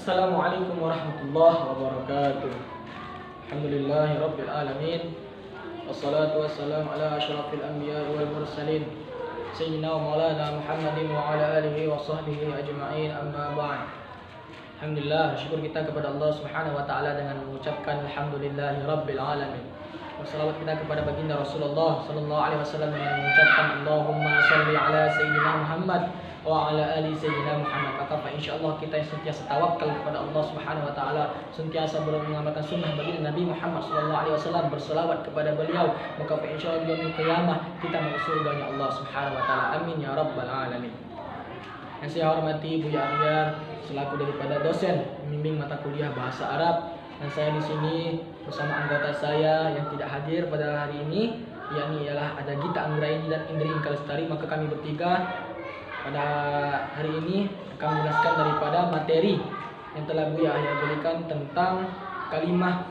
Assalamualaikum warahmatullahi wabarakatuh. Alhamdulillahi rabbil alamin. Wassalatu wassalamu ala asyrafil anbiya wal mursalin sayyidina wa maulana Muhammadin wa ala alihi wa sahbihi ajma'in, amma ba'd. Alhamdulillah, syukur kita kepada Allah Subhanahu wa taala dengan mengucapkan alhamdulillahi rabbil alamin. Wassalawat kita kepada baginda Rasulullah sallallahu alaihi wasallam dengan mengucapkan Allahumma shalli ala sayyidina Muhammad wa ala ali sayyidina Muhammad. Maka insyaallah kita yang sentiasa tawakal kepada Allah Subhanahu wa taala, sentiasa mengamalkan sunnah baginda Nabi Muhammad sallallahu alaihi wasallam, berselawat kepada beliau, maka insyaallah di yaumul qiyamah kita masuk surganya Allah Subhanahu wa taala. Amin ya rabbal alamin. Yang saya hormati Buya Akhyar selaku daripada dosen membimbing mata kuliah bahasa Arab, dan saya di sini bersama anggota saya yang tidak hadir pada hari ini, yakni ialah ada Gita Anggraini dan Indri Inkalestari. Maka kami bertiga pada hari ini akan menjelaskan daripada materi yang telah Buya Akhyar berikan tentang kalimah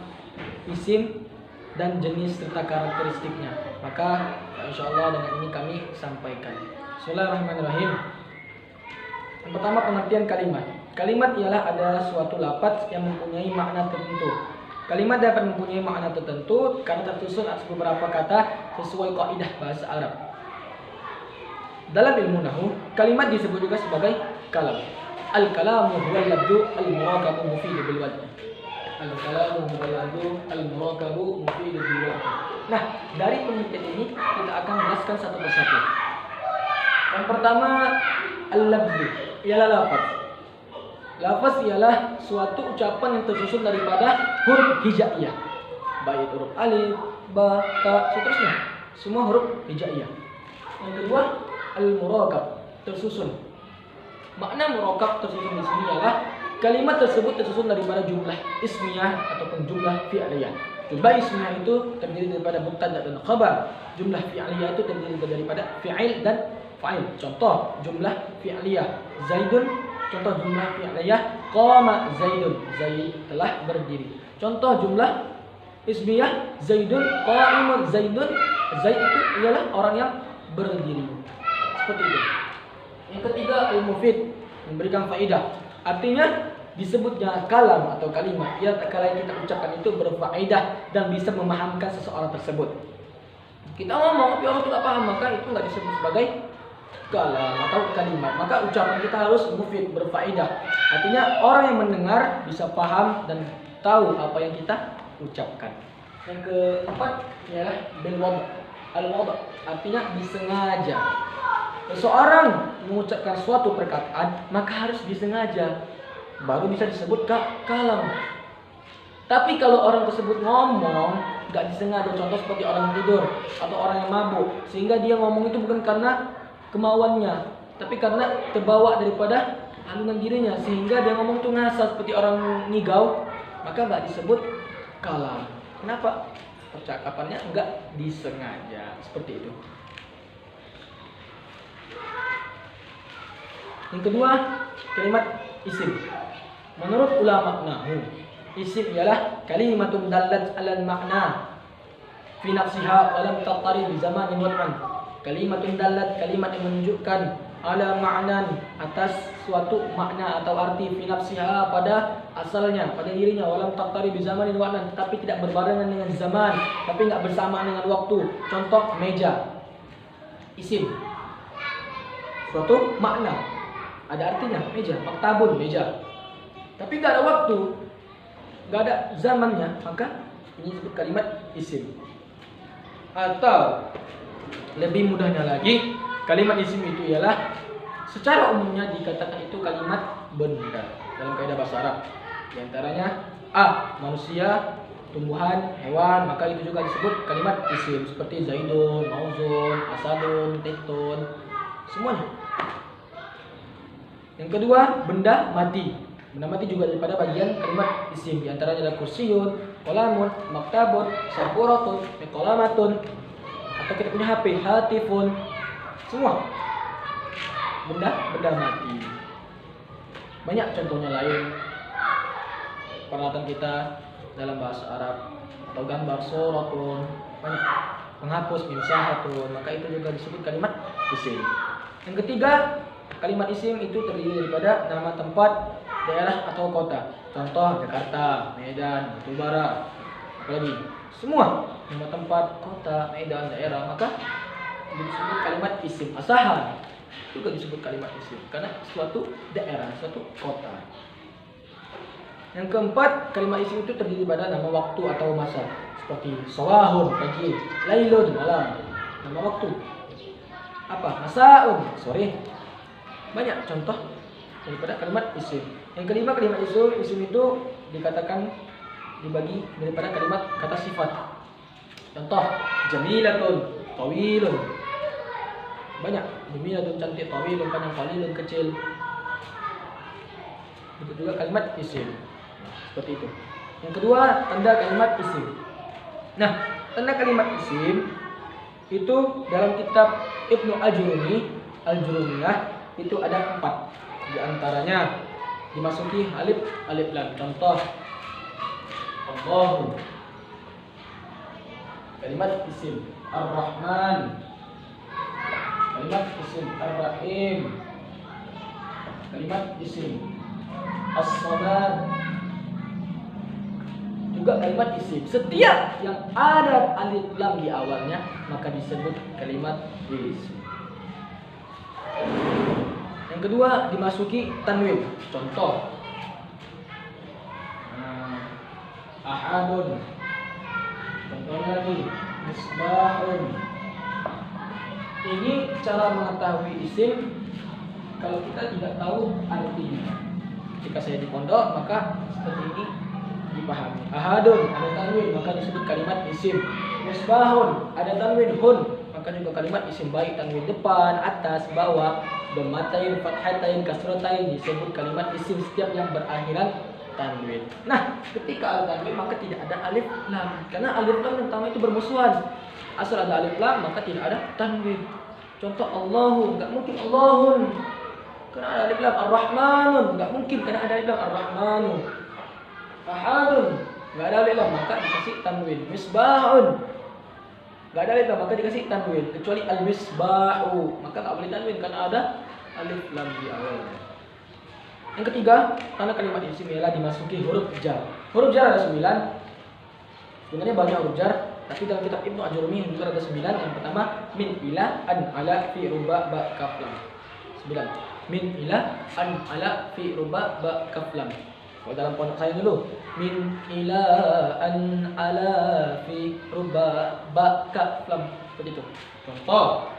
isim dan jenis serta karakteristiknya. Maka insyaallah dengan ini kami sampaikan. Bismillahirrahmanirrahim. Yang pertama, pengertian kalimat. Kalimat ialah ada suatu lafaz yang mempunyai makna tertentu. Kalimat dapat mempunyai makna tertentu karena tersusun atas beberapa kata sesuai kaidah bahasa Arab. Dalam ilmu nahwu, kalimat disebut juga sebagai kalam. Al-kalamu huwal labdu al-murakabu mufidu bil wad'. Al-kalamu huwal labdu al-murakabu mufidu bil wad'. Nah, dari pengertian ini kita akan jelaskan satu persatu. Yang pertama, al-labdu ialah lafaz. Lafaz ialah suatu ucapan yang tersusun daripada huruf hijaiyah, baik huruf alif, ba, ta, seterusnya, semua huruf hijaiyah. Yang kedua, al-murakab, tersusun. Makna murakab tersusun di sini ialah kalimat tersebut tersusun daripada jumlah ismiyah ataupun jumlah fi'liyah. Jumlah ismiyah itu terdiri daripada mubtada dan khabar. Jumlah fi'liyah itu terdiri daripada fi'il dan fa'il. Contoh jumlah fi'liyah, Zaidun. Contoh jumlah fi'liyah, qama Zaidun, Zaid telah berdiri. Contoh jumlah ismiyah, Zaidun qa'imun, Zaidun, Zaid itu ialah orang yang berdiri. Seperti itu. Yang ketiga, al-mufid, memberikan faedah. Artinya disebutnya kalam atau kalimat ya tatkala kita ucapkan itu berfaedah dan bisa memahamkan seseorang tersebut. Kita ngomong tapi orang tidak paham, maka itu nggak disebut sebagai kalam atau kalimat. Maka ucapan kita harus mufid, berfaedah. Artinya orang yang mendengar bisa paham dan tahu apa yang kita ucapkan. Yang keempat ialah bil wad'. Al wad' artinya disengaja. Seseorang mengucapkan suatu perkataan maka harus disengaja, baru bisa disebut kalam. Tapi kalau orang tersebut ngomong nggak disengaja, contoh seperti orang tidur atau orang yang mabuk, sehingga dia ngomong itu bukan karena kemauannya, tapi karena terbawa daripada haluan dirinya, sehingga dia ngomong tuh ngasal seperti orang ngigau, maka nggak disebut kalam. Kenapa? Percakapannya nggak disengaja, seperti itu. Yang kedua, kalimat isim. Menurut ulama nahwu, isim ialah kalimatun dallat 'alal makna fi nafsiha wa lam tattari bi zamanin wad'an. Kalimatun dallat, kalimat yang menunjukkan ala ma'nan, atas suatu makna atau arti, fi nafsiha, pada asalnya, pada dirinya, wa lam tattari bi zamanin wad'an, tetapi tidak berbarengan dengan zaman, tapi enggak bersamaan dengan waktu. Contoh meja. Isim. Suatu makna, ada artinya, meja, maktabun, meja. Tapi nggak ada waktu, nggak ada zamannya, maka ini disebut kalimat isim. Atau lebih mudahnya lagi, kalimat isim itu ialah secara umumnya dikatakan itu kalimat benda dalam kaidah bahasa Arab. Di antaranya a, manusia, tumbuhan, hewan, maka itu juga disebut kalimat isim, seperti Zaidun, Mauzun, Asadun, Tektun, semuanya. Yang kedua, benda mati. Benda mati juga daripada bagian kalimat isim. Di antaranya ada kursiyun, qalamun, maktabun, saburatun, miqalamatun, atau kita punya HP, hatifun. Semua benda mati. Banyak contohnya lain. Peralatan kita dalam bahasa Arab atau gambar suratun, banyak. Penghapus mimsahatun, maka itu juga disebut kalimat isim. Yang ketiga, kalimat isim itu terdiri daripada nama tempat daerah atau kota. Contoh Jakarta, Medan, Batubara, apalagi semua tempat-tempat kota, Medan, daerah, maka disebut kalimat isim. Asahan juga disebut kalimat isim karena suatu daerah, suatu kota. Yang keempat, kalimat isim itu terdiri pada nama waktu atau masa, seperti sawahun pagi, lailun malam, nama waktu. Apa? Masaun sore. Banyak contoh daripada kalimat isim. Yang kelima, kalimat isim itu dikatakan dibagi daripada kalimat kata sifat. Contoh, jamilatun, tawilun. Banyak, jamilatun cantik, tawilun panjang, qalilun kecil. Itu juga kalimat isim. Seperti itu. Yang kedua, tanda kalimat isim. Nah, tanda kalimat isim itu dalam kitab Ibnu Al-Jurumiyah itu ada 4. Di antaranya dimasuki alif lam. Contoh, Allahu, kalimat isim. Ar-Rahman, kalimat isim. Ar-Rahim, kalimat isim. As-Samad, juga kalimat isim. Setiap yang ada alif lam di awalnya maka disebut kalimat isim. Yang kedua, dimasuki tanwin. Contoh, ahadun. Contohnya lagi, misbahun. Ini cara mengetahui isim kalau kita tidak tahu artinya. Ketika saya di pondok maka seperti ini dipahami. Ahadun, ada tanwin, maka disebut kalimat isim. Misbahun, ada tanwin hun, maka juga kalimat isim, baik tanwin depan, atas, bawah, dhammatain, fathatain, kasratain, disebut kalimat isim setiap yang berakhiran tanwin. Nah, ketika ada tanwin maka tidak ada alif lam, karena alif lam dan tanwin itu bermusuhan. Asal ada alif lam maka tidak ada tanwin. Contoh, Allahu, enggak mungkin Allahun karena ada alif lam. Ar-Rahmanun, enggak mungkin karena ada alif lam. Ar-Rahmanu. Ahadun, enggak ada alif lam maka dikasih tanwin. Misbahun, enggak ada alif lam maka dikasih tanwin, kecuali al-misbahu maka enggak boleh tanwin karena ada alif lam di awalnya. Yang ketiga, tanda kalimat isim ialah dimasuki huruf jar. Huruf jar ada 9. Sebenarnya banyak huruf jar, tapi dalam kitab Ibnu Al-Jurumiyah juga ada 9. Yang pertama, min ila an ala fi ruba ba kaf lam. 9. Min ila an ala fi ruba ba kaf lam. Kalau dalam pondok saya dulu, min ila an ala fi ruba ba kaf lam. Seperti itu. Contoh,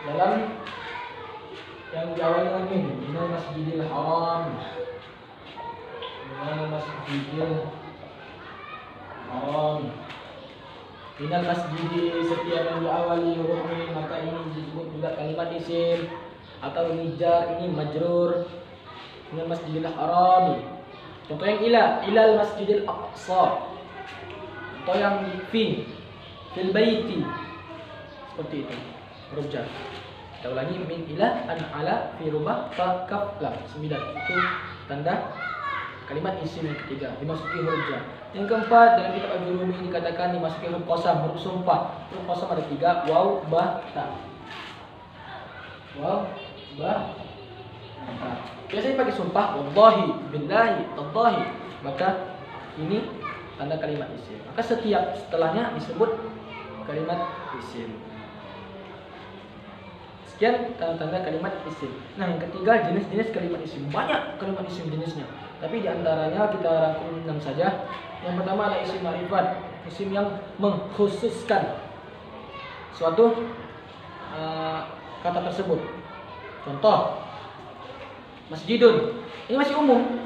dalam yang diawali dengan min, minal masjidil haram, minal masjidil haram, minal masjidi, setiap yang diawali huruf min maka ini disebut juga kalimat isim. Atau ini jar, ini majrur, minal masjidil haram. Contoh yang ilal masjidil aqsa. Contoh yang fi, fil baiti, seperti itu huruf jar. Kita ulangi, min ila an ala fi rubah fa kaf lam. 9 itu tanda kalimat isim yang ketiga, dimasuki huruf jar. Yang keempat, dalam kitab Al-Jurumi dikatakan dimasuki huruf qasam, huruf sumpah. Huruf qasam ada 3, waw, ba, ta. Waw, ba, ta. Biasanya pakai sumpah, wallahi, billahi, tallahi. Maka ini tanda kalimat isim. Maka setiap setelahnya disebut kalimat isim. Sekian tanda-tanda kalimat isim. Nah, yang ketiga, jenis-jenis kalimat isim. Banyak kalimat isim jenisnya, tapi diantaranya kita rangkum 6 saja. Yang pertama adalah isim ma'rifat, isim yang mengkhususkan suatu kata tersebut. Contoh, masjidun, ini masih umum.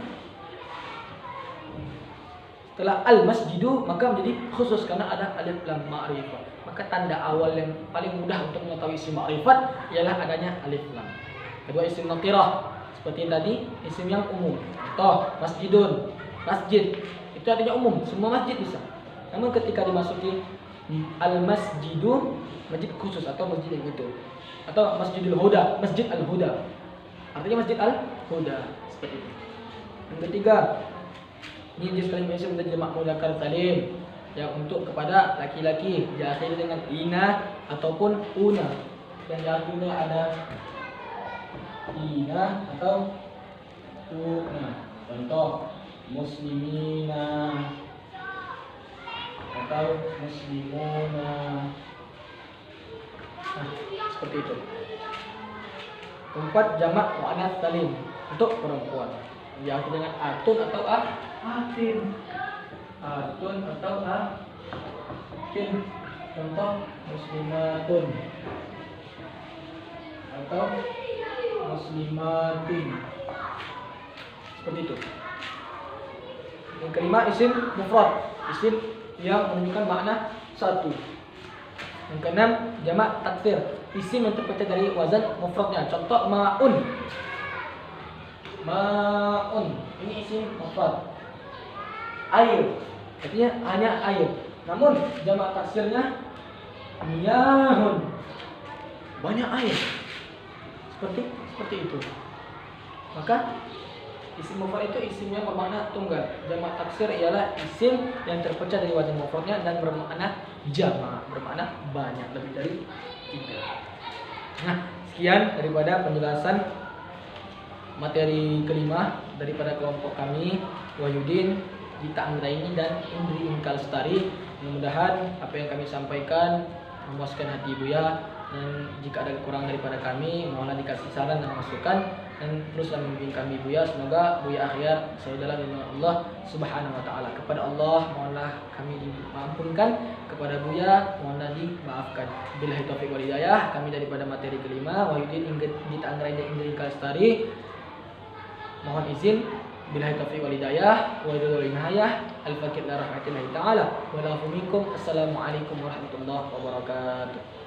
Setelah al-masjidu maka menjadi khusus karena ada alif lam ma'rifat. Maka tanda awal yang paling mudah untuk mengetahui isim ma'rifat ialah adanya alif lam. Kedua, isim nakirah, seperti tadi isim yang umum. Contoh, masjidun, masjid, itu artinya umum, semua masjid bisa. Namun ketika dimasuki al-masjidu, masjid khusus atau masjid yang itu. Atau masjidul huda, masjid al-huda, artinya masjid al-huda, seperti itu. Yang ketiga, ini jenis kalimat isim menjadi jamak mudzakkar salim, yang untuk kepada laki-laki diakhiri dengan ina ataupun una, dan yang akhirnya ada ina atau Nah, contoh muslimina atau muslimuna. Nah, seperti itu. Keempat, jamak muannats salim untuk perempuan. Yang dengan atun atau atin. Atun atau atin. Contoh muslimatun atau muslimatin. Seperti itu. Yang kelima, isim mufrad, isim yang menunjukkan makna satu. Yang keenam, jamak taksir, isim yang terpecah dari wazan mufradnya. Contoh ma'un. Ma'un, ini isim mufrad. Air, artinya hanya air. Namun jamak taksirnya miyahun, banyak air. Seperti itu. Maka isim mufrad itu isimnya bermakna tunggal. Jamak taksir ialah isim yang terpecah dari wazan mufradnya dan bermakna jamak, bermakna banyak, lebih dari 3. Nah, sekian daripada penjelasan materi kelima daripada kelompok kami, Wahyudin, Gita Anggraini dan Indri Inkalstari. Mudah-mudahan apa yang kami sampaikan memuaskan hati Buya, dan jika ada kekurangan daripada kami, mohonlah dikasih saran dan masukan, dan teruslah membimbing kami Buya. Semoga Buya akhir saya dalam lindungan Allah Subhanahu wa taala. Kepada Allah mohonlah kami diampunkan, kepada Buya mohonlah dimaafkan. Billahi taufiq wal hidayah. Kami daripada materi kelima, Wahyudin, Gita Anggraini dan Indri Inkalstari, mohon izin. Billahi taufiq wal hidayah. Wa ridho wal inayah. Al-fakir la rahmatillahi ta'ala. Wa la minkum. Assalamualaikum warahmatullahi wabarakatuh.